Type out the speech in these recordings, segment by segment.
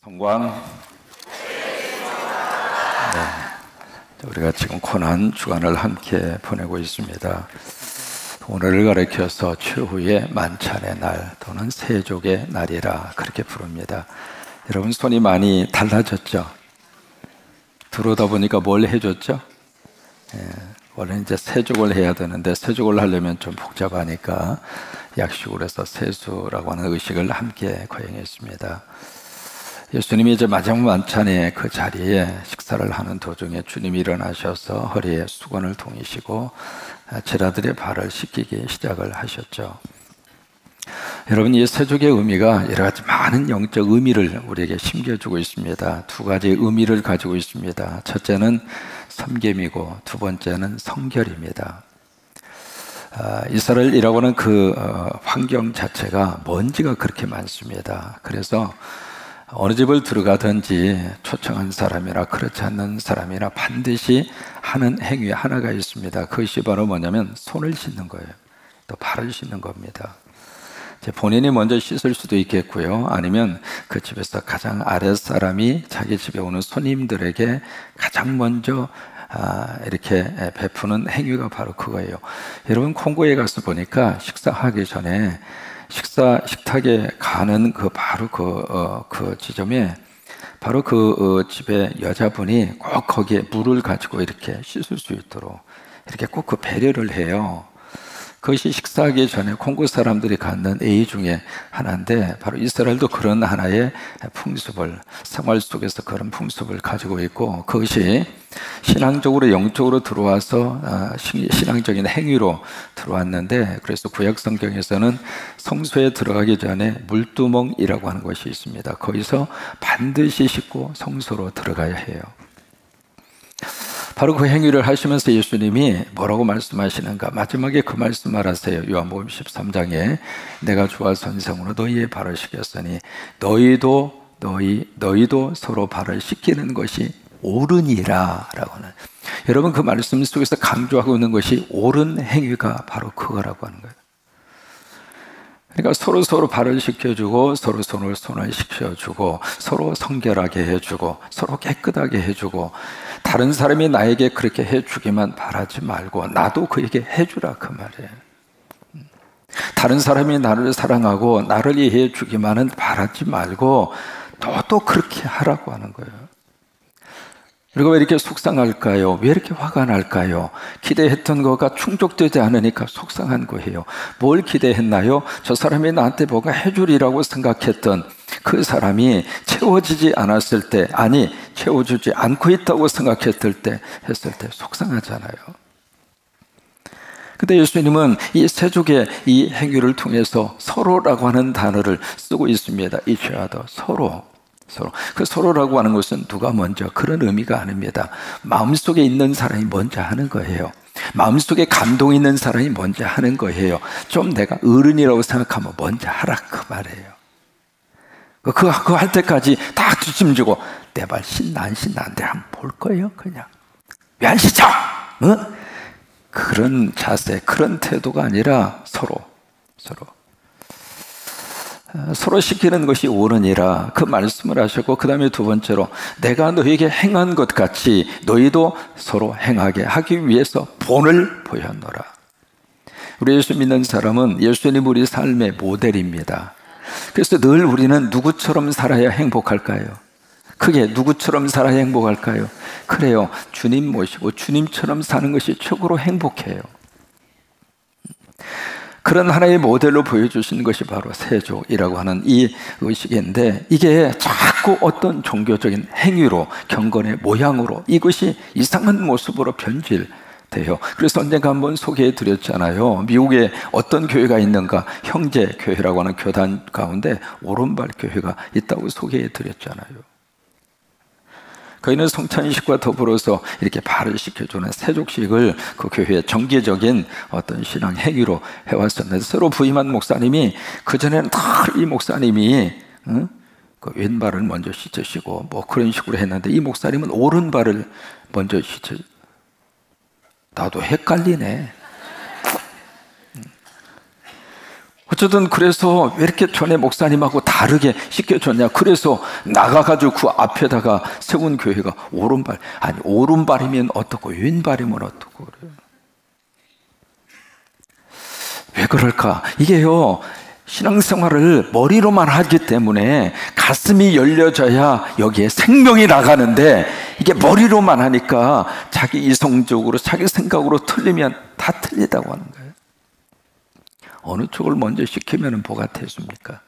성광. 네. 우리가 지금 고난 주간을 함께 보내고 있습니다. 오늘을 가리켜서 최후의 만찬의 날 또는 세족의 날이라 그렇게 부릅니다. 여러분, 손이 많이 달라졌죠? 들어오다 보니까 뭘 해줬죠? 원래 이제 세족을 해야 되는데 세족을 하려면 좀 복잡하니까 약식으로 해서 세수라고 하는 의식을 함께 거행했습니다. 예수님이 이제 마지막 만찬의 그 자리에 식사를 하는 도중에 주님이 일어나셔서 허리에 수건을 동이시고 제자들의 발을 씻기기 시작을 하셨죠. 여러분, 이 세족의 의미가 여러 가지 많은 영적 의미를 우리에게 심겨주고 있습니다. 두 가지 의미를 가지고 있습니다. 첫째는 섬김이고 두 번째는 성결입니다. 이스라엘이라고 하는 그 환경 자체가 먼지가 그렇게 많습니다. 그래서 어느 집을 들어가든지 초청한 사람이나 그렇지 않는 사람이나 반드시 하는 행위 하나가 있습니다. 그것이 바로 뭐냐면 손을 씻는 거예요. 또 발을 씻는 겁니다. 본인이 먼저 씻을 수도 있겠고요, 아니면 그 집에서 가장 아랫사람이 자기 집에 오는 손님들에게 가장 먼저 이렇게 베푸는 행위가 바로 그거예요. 여러분, 콩고에 가서 보니까 식사하기 전에 식탁에 가는 바로 그 지점에 바로 그 집의 여자분이 꼭 거기에 물을 가지고 이렇게 씻을 수 있도록 이렇게 꼭 그 배려를 해요. 그것이 식사하기 전에 콩고 사람들이 갖는 예의 중에 하나인데, 바로 이스라엘도 그런 하나의 풍습을, 생활 속에서 그런 풍습을 가지고 있고, 그것이 신앙적으로 영적으로 들어와서 신앙적인 행위로 들어왔는데, 그래서 구약 성경에서는 성소에 들어가기 전에 물두멍이라고 하는 것이 있습니다. 거기서 반드시 씻고 성소로 들어가야 해요. 바로 그 행위를 하시면서 예수님이 뭐라고 말씀하시는가? 마지막에 그 말씀을 하세요. 요한복음 13장에 내가 주와 선생으로 너희의 발을 씻겼으니 너희도 서로 발을 씻기는 것이 옳으니라 라고 하는, 여러분, 그 말씀 속에서 강조하고 있는 것이 옳은 행위가 바로 그거라고 하는 거예요. 그러니까 서로 발을 씻겨주고 서로 손을 씻겨주고 서로 성결하게 해주고 서로 깨끗하게 해주고, 다른 사람이 나에게 그렇게 해주기만 바라지 말고 나도 그에게 해주라 그 말이에요. 다른 사람이 나를 사랑하고 나를 이해해 주기만은 바라지 말고 너도 그렇게 하라고 하는 거예요. 그리고 왜 이렇게 속상할까요? 왜 이렇게 화가 날까요? 기대했던 거가 충족되지 않으니까 속상한 거예요. 뭘 기대했나요? 저 사람이 나한테 뭐가 해주리라고 생각했던 그 사람이 채워지지 않았을 때, 아니 채워주지 않고 있다고 생각했을 때 속상하잖아요. 근데 예수님은 이 세족의 이 행위를 통해서 서로라고 하는 단어를 쓰고 있습니다. each other, 서로. 그 서로라고 하는 것은 누가 먼저, 그런 의미가 아닙니다. 마음속에 있는 사람이 먼저 하는 거예요. 마음속에 감동이 있는 사람이 먼저 하는 거예요. 좀 내가 어른이라고 생각하면 먼저 하라 그 말이에요. 그거 할 때까지 다 뒷짐지고 내 발 신나 안 신나 안 돼 한번 볼 거예요. 그냥 왜 안 씻어? 그런 자세, 그런 태도가 아니라 서로 시키는 것이 옳으니라 그 말씀을 하셨고, 그 다음에 두 번째로 내가 너희에게 행한 것 같이 너희도 서로 행하게 하기 위해서 본을 보였노라. 우리 예수 믿는 사람은 예수님 우리 삶의 모델입니다. 그래서 늘 우리는 누구처럼 살아야 행복할까요? 크게 누구처럼 살아야 행복할까요? 그래요, 주님 모시고 주님처럼 사는 것이 최고로 행복해요. 그런 하나의 모델로 보여주신 것이 바로 세족이라고 하는 이 의식인데, 이게 자꾸 어떤 종교적인 행위로, 경건의 모양으로, 이것이 이상한 모습으로 변질돼요. 그래서 언젠가 한번 소개해 드렸잖아요. 미국에 어떤 교회가 있는가, 형제교회라고 하는 교단 가운데 오른발 교회가 있다고 소개해 드렸잖아요. 거기는 성찬식과 더불어서 이렇게 발을 씻겨주는 세족식을 그 교회의 정기적인 어떤 신앙 행위로 해왔었는데, 새로 부임한 목사님이, 그전에는 다 이 목사님이 그 왼발을 먼저 씻으시고 뭐 그런 식으로 했는데, 이 목사님은 오른발을 먼저 나도 헷갈리네. 어쨌든 그래서 왜 이렇게 전에 목사님하고 다르게 씻겨줬냐. 그래서 나가가지고 그 앞에다가 세운 교회가 오른발, 아니 오른발이면 어떻고 왼발이면 어떻고 그래요. 왜 그럴까? 이게요, 신앙생활을 머리로만 하기 때문에 가슴이 열려져야 여기에 생명이 나가는데, 이게 머리로만 하니까 자기 이성적으로 자기 생각으로 틀리면 다 틀리다고 하는 거예요. 어느 쪽을 먼저 시키면 뭐가 되십니까?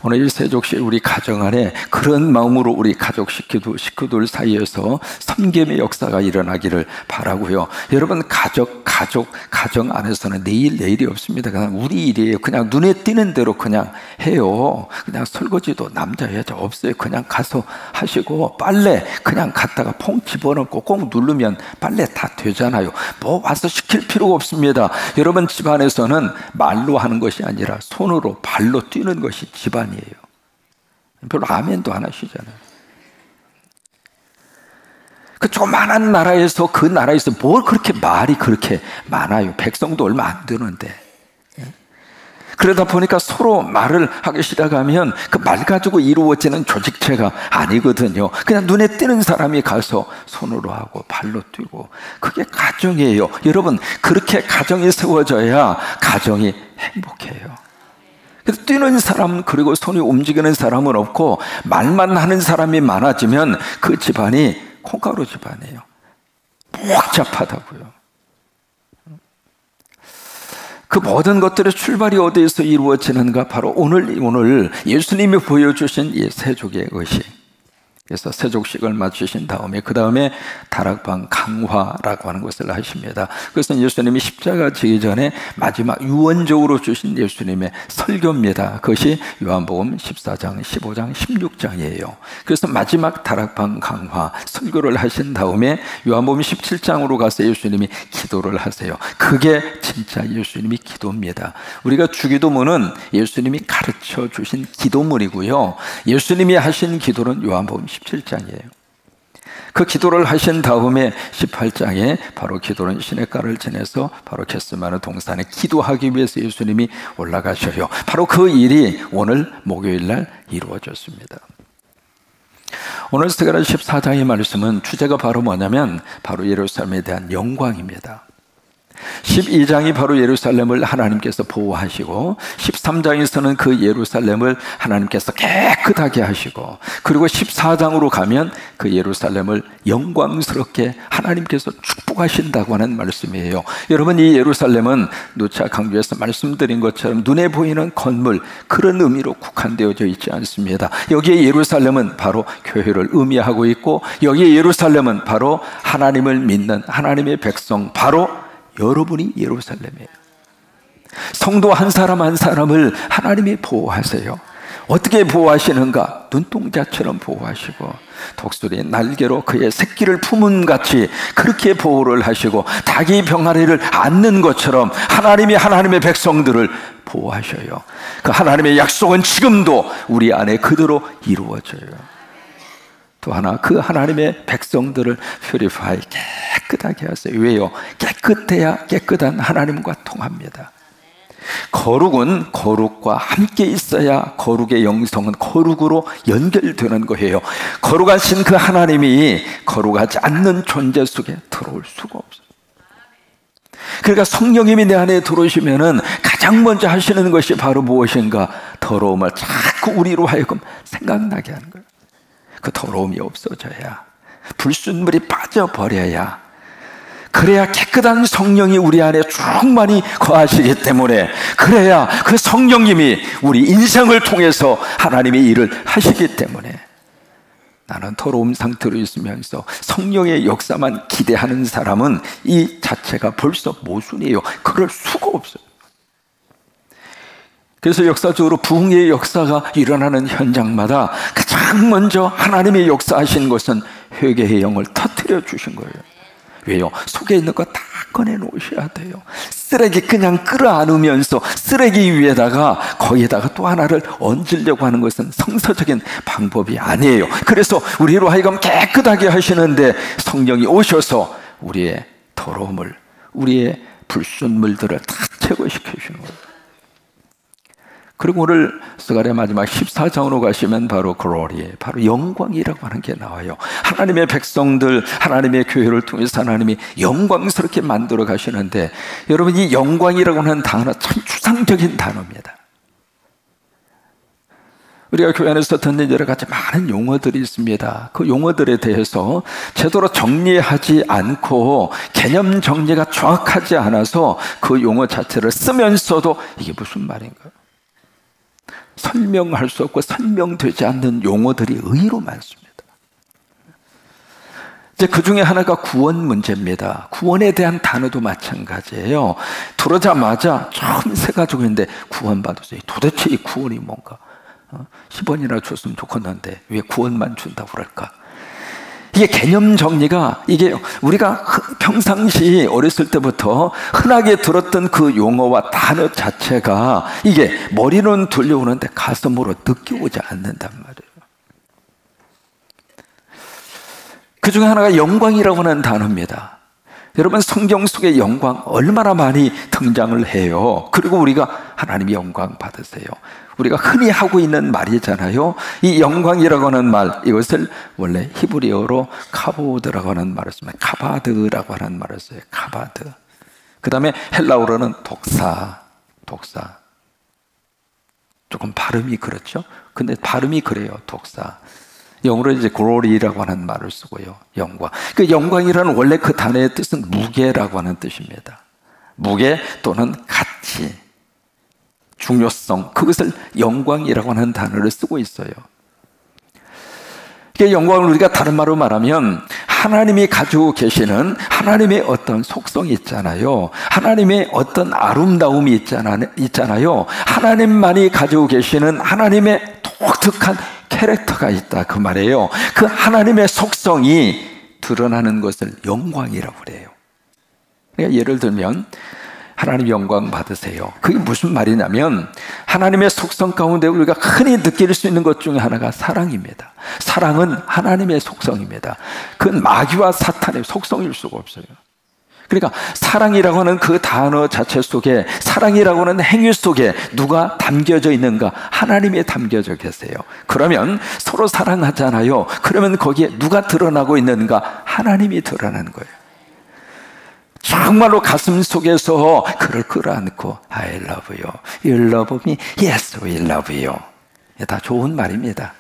오늘 이 세족식 우리 가정 안에 그런 마음으로 우리 가족 식구들 사이에서 섬김의 역사가 일어나기를 바라고요. 여러분, 가정 안에서는 내일이 없습니다. 그냥 우리 일이에요. 그냥 눈에 띄는 대로 그냥 해요. 그냥 설거지도 남자 여자 없어요. 그냥 가서 하시고, 빨래 그냥 갖다가 퐁 집어넣고 꼭 누르면 빨래 다 되잖아요. 뭐 와서 시킬 필요가 없습니다. 여러분, 집안에서는 말로 하는 것이 아니라 손으로 발로 뛰는 것이 집안이에요. 별로 아멘도 안 하시잖아요. 그 조그만한 나라에서, 그 나라에서 뭘 그렇게 말이 그렇게 많아요. 백성도 얼마 안 되는데. 그러다 보니까 서로 말을 하기 시작하면 그 말 가지고 이루어지는 조직체가 아니거든요. 그냥 눈에 띄는 사람이 가서 손으로 하고 발로 뛰고, 그게 가정이에요. 여러분, 그렇게 가정이 세워져야 가정이 행복해요. 그래서 뛰는 사람, 그리고 손이 움직이는 사람은 없고 말만 하는 사람이 많아지면 그 집안이 콩가루 집안이에요. 복잡하다고요. 그 모든 것들의 출발이 어디에서 이루어지는가? 바로 오늘 예수님이 보여주신 이 세족의 의식. 그래서 세족식을 마치신 다음에 그 다음에 다락방 강화라고 하는 것을 하십니다. 그래서 예수님이 십자가 지기 전에 마지막 유언적으로 주신 예수님의 설교입니다. 그것이 요한복음 14장, 15장, 16장이에요. 그래서 마지막 다락방 강화 설교를 하신 다음에 요한복음 17장으로 가서 예수님이 기도를 하세요. 그게 진짜 예수님이 기도입니다. 우리가 주기도문은 예수님이 가르쳐 주신 기도문이고요. 예수님이 하신 기도는 요한복음 17장이에요. 그 기도를 하신 다음에 18장에 바로 기도는 시냇가를 지내서 바로 겟세마네 동산에 기도하기 위해서 예수님이 올라가셔요. 바로 그 일이 오늘 목요일 날 이루어졌습니다. 오늘 스가랴 14장의 말씀은 주제가 바로 뭐냐면 바로 예루살렘에 대한 영광입니다. 12장이 바로 예루살렘을 하나님께서 보호하시고, 13장에서는 그 예루살렘을 하나님께서 깨끗하게 하시고, 그리고 14장으로 가면 그 예루살렘을 영광스럽게 하나님께서 축복하신다고 하는 말씀이에요. 여러분, 이 예루살렘은 누차 강조해서 말씀드린 것처럼 눈에 보이는 건물, 그런 의미로 국한되어져 있지 않습니다. 여기에 예루살렘은 바로 교회를 의미하고 있고, 여기에 예루살렘은 바로 하나님을 믿는 하나님의 백성, 바로 여러분이 예루살렘이에요. 성도 한 사람 한 사람을 하나님이 보호하세요. 어떻게 보호하시는가? 눈동자처럼 보호하시고, 독수리 날개로 그의 새끼를 품은 같이 그렇게 보호를 하시고, 닭이 병아리를 안는 것처럼 하나님이 하나님의 백성들을 보호하셔요. 그 하나님의 약속은 지금도 우리 안에 그대로 이루어져요. 또 하나, 그 하나님의 백성들을 퓨리파이, 깨끗하게 하세요. 왜요? 깨끗해야 깨끗한 하나님과 통합니다. 거룩은 거룩과 함께 있어야 거룩의 영성은 거룩으로 연결되는 거예요. 거룩하신 그 하나님이 거룩하지 않는 존재 속에 들어올 수가 없어요. 그러니까 성령님이 내 안에 들어오시면은 가장 먼저 하시는 것이 바로 무엇인가? 더러움을 자꾸 우리로 하여금 생각나게 하는 거예요. 그 더러움이 없어져야, 불순물이 빠져버려야, 그래야 깨끗한 성령이 우리 안에 충만히 거하시기 때문에, 그래야 그 성령님이 우리 인생을 통해서 하나님의 일을 하시기 때문에, 나는 더러움 상태로 있으면서 성령의 역사만 기대하는 사람은 이 자체가 벌써 모순이에요. 그럴 수가 없어요. 그래서 역사적으로 부흥의 역사가 일어나는 현장마다 가장 먼저 하나님의 역사하신 것은 회개의 영을 터뜨려 주신 거예요. 왜요? 속에 있는 거 다 꺼내놓으셔야 돼요. 쓰레기 그냥 끌어안으면서 쓰레기 위에다가 거기에다가 또 하나를 얹으려고 하는 것은 성서적인 방법이 아니에요. 그래서 우리로 하여금 깨끗하게 하시는데 성령이 오셔서 우리의 더러움을, 우리의 불순물들을 다 제거시켜 주는 거예요. 그리고 오늘 스가랴 마지막 14장으로 가시면 바로 glory, 바로 영광이라고 하는 게 나와요. 하나님의 백성들, 하나님의 교회를 통해서 하나님이 영광스럽게 만들어 가시는데, 여러분 이 영광이라고 하는 단어 참 추상적인 단어입니다. 우리가 교회 안에서 듣는 여러 가지 많은 용어들이 있습니다. 그 용어들에 대해서 제대로 정리하지 않고 개념 정리가 정확하지 않아서 그 용어 자체를 쓰면서도 이게 무슨 말인가? 설명할 수 없고 설명되지 않는 용어들이 의로 많습니다. 이제 그 중에 하나가 구원 문제입니다. 구원에 대한 단어도 마찬가지예요. 들어자마자 처음 세 가지고있는데 구원받으세요. 도대체 이 구원이 뭔가? 10원이나 줬으면 좋겠는데 왜 구원만 준다고 그럴까? 이게 개념 정리가, 이게 우리가 평상시 어렸을 때부터 흔하게 들었던 그 용어와 단어 자체가 이게 머리는 들려오는데 가슴으로 느껴오지 않는단 말이에요. 그 중에 하나가 영광이라고 하는 단어입니다. 여러분 성경 속에 영광 얼마나 많이 등장을 해요. 그리고 우리가 하나님이 영광 받으세요, 우리가 흔히 하고 있는 말이잖아요. 이 영광이라고 하는 말, 이것을 원래 히브리어로 카보드라고 하는 말을 씁니다. 카바드라고 하는 말을 써요. 카바드. 그 다음에 헬라어로는 독사. 조금 발음이 그렇죠? 근데 발음이 그래요. 독사. 영어로 이제 glory라고 하는 말을 쓰고요. 영광. 그 영광이라는 원래 그 단어의 뜻은 무게라고 하는 뜻입니다. 무게 또는 가치, 중요성, 그것을 영광이라고 하는 단어를 쓰고 있어요. 영광을 우리가 다른 말로 말하면 하나님이 가지고 계시는 하나님의 어떤 속성이 있잖아요. 하나님의 어떤 아름다움이 있잖아요. 하나님만이 가지고 계시는 하나님의 독특한 캐릭터가 있다, 그 말이에요. 그 하나님의 속성이 드러나는 것을 영광이라고 그래요. 그러니까 예를 들면 하나님 영광 받으세요. 그게 무슨 말이냐면 하나님의 속성 가운데 우리가 흔히 느낄 수 있는 것 중에 하나가 사랑입니다. 사랑은 하나님의 속성입니다. 그건 마귀와 사탄의 속성일 수가 없어요. 그러니까 사랑이라고 하는 그 단어 자체 속에, 사랑이라고 하는 행위 속에 누가 담겨져 있는가? 하나님이 담겨져 계세요. 그러면 서로 사랑하잖아요. 그러면 거기에 누가 드러나고 있는가? 하나님이 드러나는 거예요. 정말로 가슴 속에서 그를 끌어안고 I love you, you love me, yes we love you. 다 좋은 말입니다.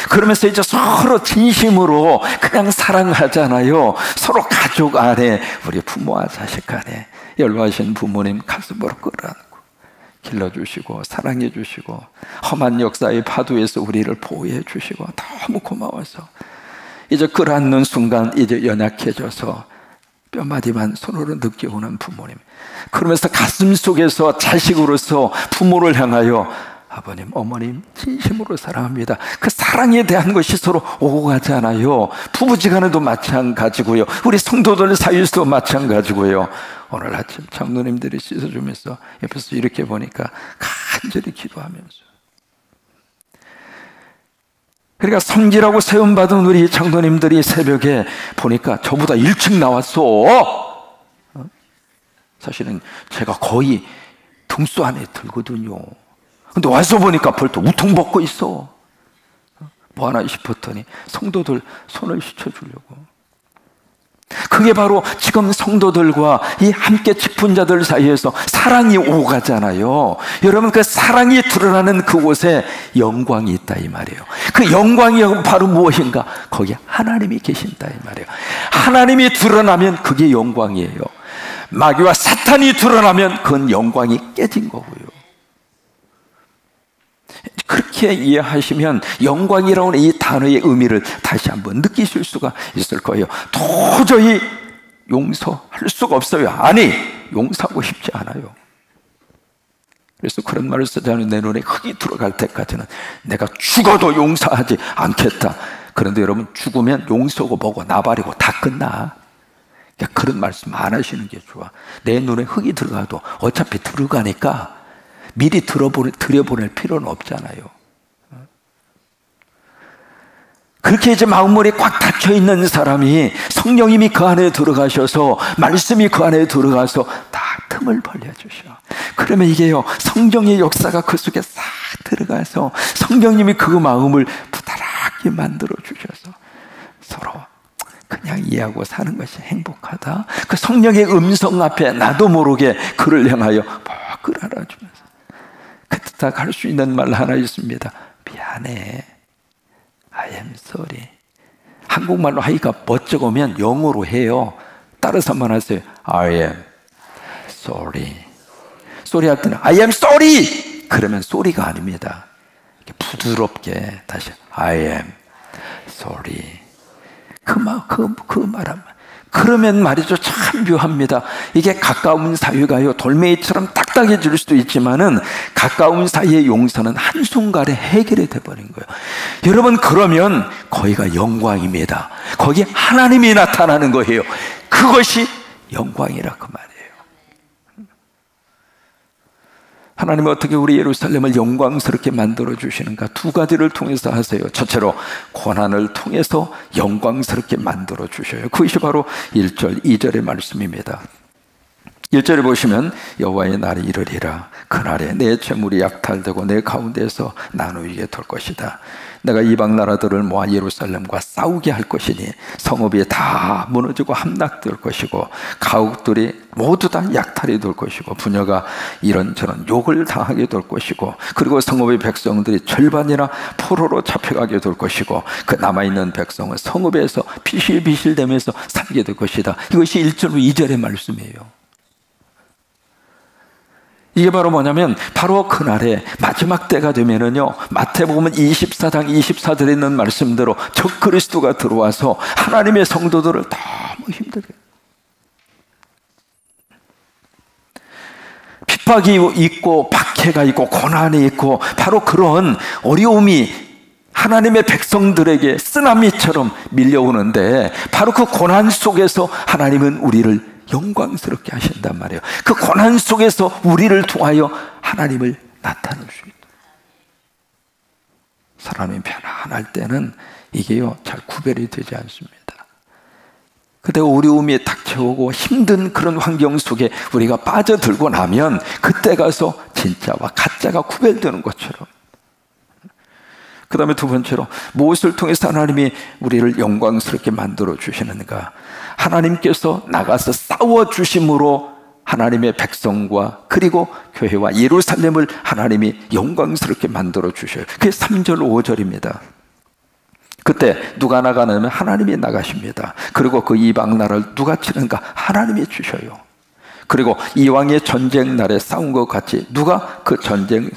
그러면서 이제 서로 진심으로 그냥 사랑하잖아요. 서로 가족 안에, 우리 부모와 자식 간에 열화하신 부모님 가슴으로 끌어안고 길러주시고 사랑해주시고 험한 역사의 파도에서 우리를 보호해주시고 너무 고마워서 이제 끌어안는 순간 이제 연약해져서 뼈마디만 손으로 느껴오는 부모님, 그러면서 가슴 속에서 자식으로서 부모를 향하여 아버님, 어머님 진심으로 사랑합니다. 그 사랑에 대한 것이 서로 오고 가잖아요. 부부지간에도 마찬가지고요. 우리 성도들 사이에서도 마찬가지고요. 오늘 아침 장로님들이 씻어주면서 옆에서 이렇게 보니까 간절히 기도하면서, 그러니까 성지라고 세움받은 우리 장로님들이 새벽에 보니까 저보다 일찍 나왔어. 사실은 제가 거의 등수 안에 들거든요. 근데 와서 보니까 벌써 우통 벗고 있어. 뭐 하나 싶었더니 성도들 손을 씻어주려고. 그게 바로 지금 성도들과 이 함께 짚은 자들 사이에서 사랑이 오가잖아요. 여러분, 그 사랑이 드러나는 그곳에 영광이 있다 이 말이에요. 그 영광이 바로 무엇인가? 거기에 하나님이 계신다 이 말이에요. 하나님이 드러나면 그게 영광이에요. 마귀와 사탄이 드러나면 그건 영광이 깨진 거고요. 그렇게 이해하시면 영광이라고 하는 이 단어의 의미를 다시 한번 느끼실 수가 있을 거예요. 도저히 용서할 수가 없어요. 아니, 용서하고 싶지 않아요. 그래서 그런 말을 쓰자면 내 눈에 흙이 들어갈 때까지는 내가 죽어도 용서하지 않겠다. 그런데 여러분, 죽으면 용서고 뭐고 나발이고 다 끝나. 그러니까 그런 말씀 안 하시는 게 좋아. 내 눈에 흙이 들어가도 어차피 들어가니까 미리 들여보낼 필요는 없잖아요. 그렇게 이제 마음머리 꽉 닫혀 있는 사람이 성령님이 그 안에 들어가셔서, 말씀이 그 안에 들어가서 다 틈을 벌려주셔. 그러면 이게요, 성령의 역사가 그 속에 싹 들어가서 성령님이 그 마음을 부드럽게 만들어 주셔서 서로 그냥 이해하고 사는 것이 행복하다. 그 성령의 음성 앞에 나도 모르게 그를 향하여 꼭 알아주면서 그때 딱 할 수 있는 말 하나 있습니다. 미안해. I am sorry. 한국말로 하기가 멋쩍으면 영어로 해요. 따라서 한번 하세요. I am sorry. sorry 할 때는 I am sorry. 그러면 sorry가 아닙니다. 부드럽게 다시 I am sorry. 그 말하면 그러면 말이죠, 참 묘합니다. 이게 가까운 사이가요, 돌멩이처럼 딱딱해질 수도 있지만은 가까운 사이의 용서는 한순간에 해결이 돼버린 거예요. 여러분, 그러면 거기가 영광입니다. 거기 하나님이 나타나는 거예요. 그것이 영광이라 그 말이에요. 하나님은 어떻게 우리 예루살렘을 영광스럽게 만들어 주시는가? 두 가지를 통해서 하세요. 첫째로 고난을 통해서 영광스럽게 만들어 주셔요. 그것이 바로 1절, 2절의 말씀입니다. 1절에 보시면 여호와의 날이 이르리라. 그날에 내 재물이 약탈되고 내 가운데서 나누이게 될 것이다. 내가 이방 나라들을 모아 예루살렘과 싸우게 할 것이니 성읍이 다 무너지고 함락될 것이고 가옥들이 모두 다 약탈이 될 것이고 부녀가 이런저런 욕을 당하게 될 것이고 그리고 성읍의 백성들이 절반이나 포로로 잡혀가게 될 것이고 그 남아있는 백성은 성읍에서 비실비실대면서 살게 될 것이다. 이것이 1절, 2절의 말씀이에요. 이게 바로 뭐냐면 바로 그날에 마지막 때가 되면은요, 마태복음 24장 24절에 있는 말씀대로 적 그리스도가 들어와서 하나님의 성도들을 너무 힘들게, 핍박이 있고 박해가 있고 고난이 있고 바로 그런 어려움이 하나님의 백성들에게 쓰나미처럼 밀려오는데 바로 그 고난 속에서 하나님은 우리를 영광스럽게 하신단 말이에요. 그 고난 속에서 우리를 통하여 하나님을 나타낼 수 있다. 사람이 편안할 때는 이게요, 잘 구별이 되지 않습니다. 그때 어려움이 닥쳐오고 힘든 그런 환경 속에 우리가 빠져들고 나면 그때 가서 진짜와 가짜가 구별되는 것처럼. 그 다음에 두 번째로 무엇을 통해서 하나님이 우리를 영광스럽게 만들어 주시는가? 하나님께서 나가서 싸워주심으로 하나님의 백성과 그리고 교회와 예루살렘을 하나님이 영광스럽게 만들어 주셔요. 그게 3절 5절입니다. 그때 누가 나가냐면 하나님이 나가십니다. 그리고 그 이방 나라를 누가 치는가? 하나님이 주셔요. 그리고 이왕의 전쟁 날에 싸운 것 같이 누가 그 전쟁에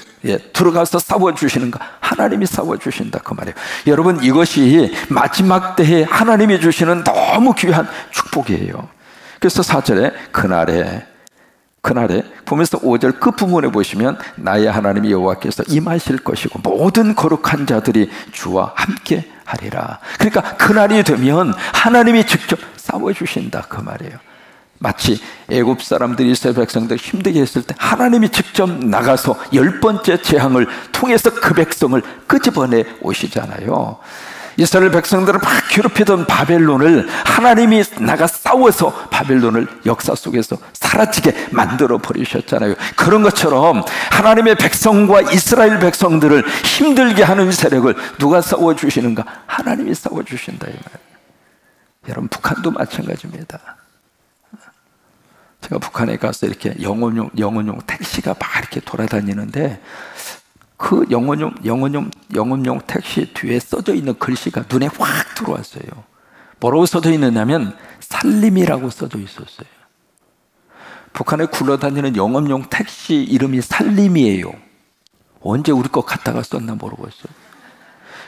들어가서 싸워주시는가? 하나님이 싸워주신다 그 말이에요. 여러분, 이것이 마지막 때에 하나님이 주시는 너무 귀한 축복이에요. 그래서 4절에 그날에 보면서 5절 끝부분에 보시면 나의 하나님 여호와께서 임하실 것이고 모든 거룩한 자들이 주와 함께 하리라. 그러니까 그날이 되면 하나님이 직접 싸워주신다 그 말이에요. 마치 애굽 사람들이 이스라엘 백성들 힘들게 했을 때 하나님이 직접 나가서 10번째 재앙을 통해서 그 백성을 끄집어내 오시잖아요. 이스라엘 백성들을 막 괴롭히던 바벨론을 하나님이 나가 싸워서 바벨론을 역사 속에서 사라지게 만들어 버리셨잖아요. 그런 것처럼 하나님의 백성과 이스라엘 백성들을 힘들게 하는 세력을 누가 싸워주시는가? 하나님이 싸워주신다 이 말이에요. 여러분, 북한도 마찬가지입니다. 제가 북한에 가서 이렇게 영혼용 택시가 막 이렇게 돌아다니는데 그 영혼용 택시 뒤에 써져 있는 글씨가 눈에 확 들어왔어요. 뭐라고 써져 있느냐면 살림이라고 써져 있었어요. 북한에 굴러다니는 영혼용 택시 이름이 살림이에요. 언제 우리 거 갖다가 썼나 모르겠어요.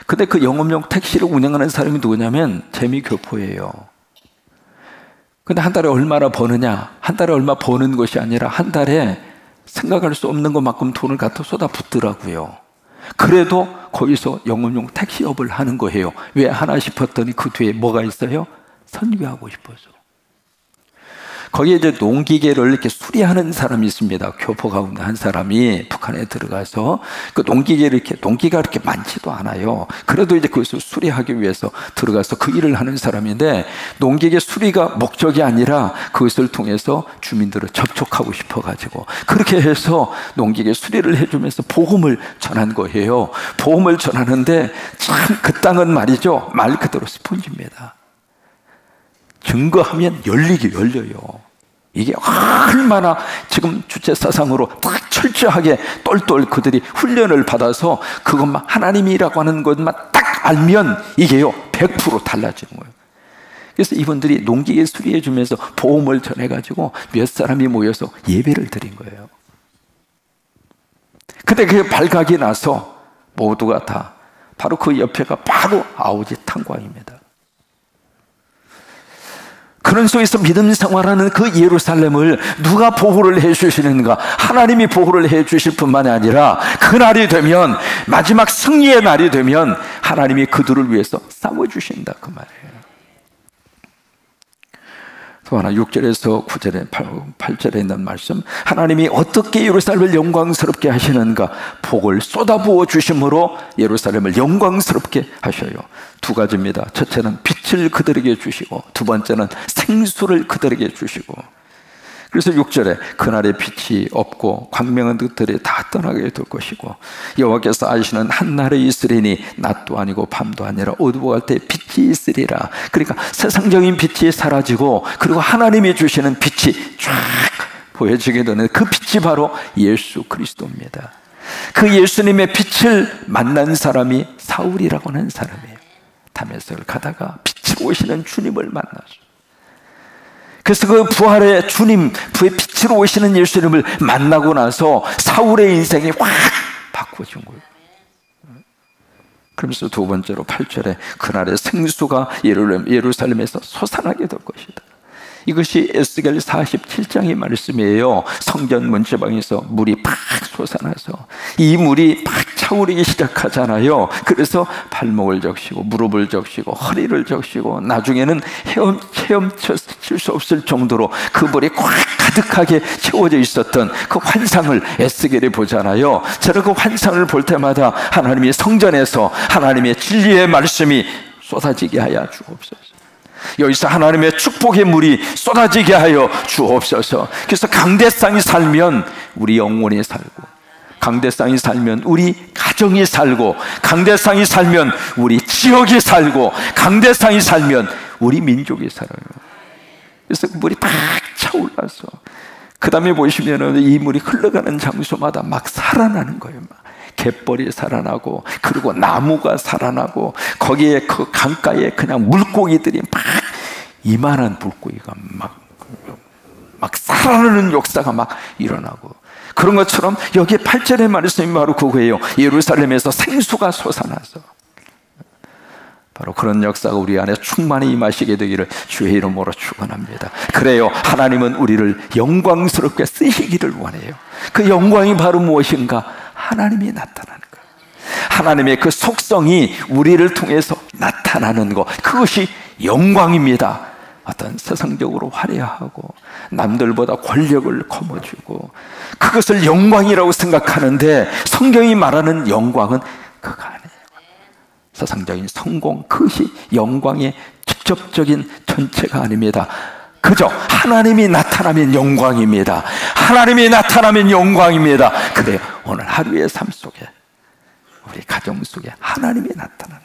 근데 그 영혼용 택시를 운영하는 사람이 누구냐면 재미교포예요. 근데 한 달에 얼마나 버느냐? 한 달에 얼마 버는 것이 아니라 한 달에 생각할 수 없는 것만큼 돈을 갖다 쏟아붓더라고요. 그래도 거기서 영혼용 택시업을 하는 거예요. 왜 하나 싶었더니 그 뒤에 뭐가 있어요? 선교하고 싶어서. 거기에 이제 농기계를 이렇게 수리하는 사람이 있습니다. 교포 가운데 한 사람이 북한에 들어가서 그 농기계를 이렇게, 농기가 그렇게 많지도 않아요. 그래도 이제 그것을 수리하기 위해서 들어가서 그 일을 하는 사람인데, 농기계 수리가 목적이 아니라 그것을 통해서 주민들을 접촉하고 싶어가지고 그렇게 해서 농기계 수리를 해주면서 복음을 전한 거예요. 복음을 전하는데 참 그 땅은 말이죠, 말 그대로 스폰지입니다. 증거하면 열려요. 이게 얼마나 지금 주체 사상으로 딱 철저하게 똘똘 그들이 훈련을 받아서 그것만 하나님이라고 하는 것만 딱 알면 이게요 100% 달라지는 거예요. 그래서 이분들이 농기계 수리해 주면서 복음을 전해가지고 몇 사람이 모여서 예배를 드린 거예요. 근데 그게 발각이 나서 모두가 다 바로 그 옆에가 바로 아우지 탄광입니다. 그런 속에서 믿음 생활하는 그 예루살렘을 누가 보호를 해 주시는가? 하나님이 보호를 해 주실 뿐만 아니라 그날이 되면, 마지막 승리의 날이 되면 하나님이 그들을 위해서 싸워 주신다, 그 말이에요. 또 하나 6절에서 9절에 8절에 있는 말씀, 하나님이 어떻게 예루살렘을 영광스럽게 하시는가? 복을 쏟아부어 주심으로 예루살렘을 영광스럽게 하셔요. 두 가지입니다. 첫째는 빛을 그들에게 주시고, 두 번째는 생수를 그들에게 주시고. 그래서 6절에 그날의 빛이 없고 광명한 그들이 다 떠나게 될 것이고, 여호와께서 아시는 한날에 있으리니 낮도 아니고 밤도 아니라 어두워갈 때 빛이 있으리라. 그러니까 세상적인 빛이 사라지고, 그리고 하나님이 주시는 빛이 쫙 보여지게 되는 그 빛이 바로 예수 그리스도입니다. 그 예수님의 빛을 만난 사람이 사울이라고 하는 사람이에요. 다메섹을 가다가 빛으로 오시는 주님을 만났어요. 그래서 그 부활의 주님, 부의 빛으로 오시는 예수님을 만나고 나서 사울의 인생이 확 바꿔준 거예요. 그러면서 두 번째로 8절에 그날의 생수가 예루살렘에서 솟아나게 될 것이다. 이것이 에스겔 47장의 말씀이에요. 성전 문지방에서 물이 팍 솟아나서 이 물이 팍 차오르기 시작하잖아요. 그래서 발목을 적시고 무릎을 적시고 허리를 적시고 나중에는 헤엄칠 수 없을 정도로 그 물이 꽉 가득하게 채워져 있었던 그 환상을 에스겔이 보잖아요. 저는 그 환상을 볼 때마다 하나님의 성전에서 하나님의 진리의 말씀이 쏟아지게 하여 주옵소서. 여기서 하나님의 축복의 물이 쏟아지게 하여 주옵소서. 그래서 강대상이 살면 우리 영혼이 살고, 강대상이 살면 우리 가정이 살고, 강대상이 살면 우리 지역이 살고, 강대상이 살면 우리 민족이 살아요. 그래서 물이 팍 차올라서 그 다음에 보시면 이 물이 흘러가는 장소마다 막 살아나는 거예요. 막 갯벌이 살아나고, 그리고 나무가 살아나고, 거기에 그 강가에 그냥 물고기들이 막, 이만한 물고기가 막 살아나는 역사가 막 일어나고, 그런 것처럼 여기에 8절의 말씀이 바로 그거예요. 예루살렘에서 생수가 솟아나서. 바로 그런 역사가 우리 안에 충만히 임하시게 되기를 주의 이름으로 축원합니다. 그래요, 하나님은 우리를 영광스럽게 쓰시기를 원해요. 그 영광이 바로 무엇인가? 하나님이 나타나는 것, 하나님의 그 속성이 우리를 통해서 나타나는 것, 그것이 영광입니다. 어떤 세상적으로 화려하고 남들보다 권력을 거머쥐고 그것을 영광이라고 생각하는데, 성경이 말하는 영광은 그거 아니에요. 세상적인 성공, 그것이 영광의 직접적인 전체가 아닙니다. 그저 하나님이 나타나면 영광입니다. 하나님이 나타나면 영광입니다. 그래요, 오늘 하루의 삶 속에, 우리 가정 속에 하나님이 나타나는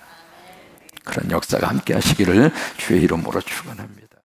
그런 역사가 함께 하시기를 주의 이름으로 축원합니다.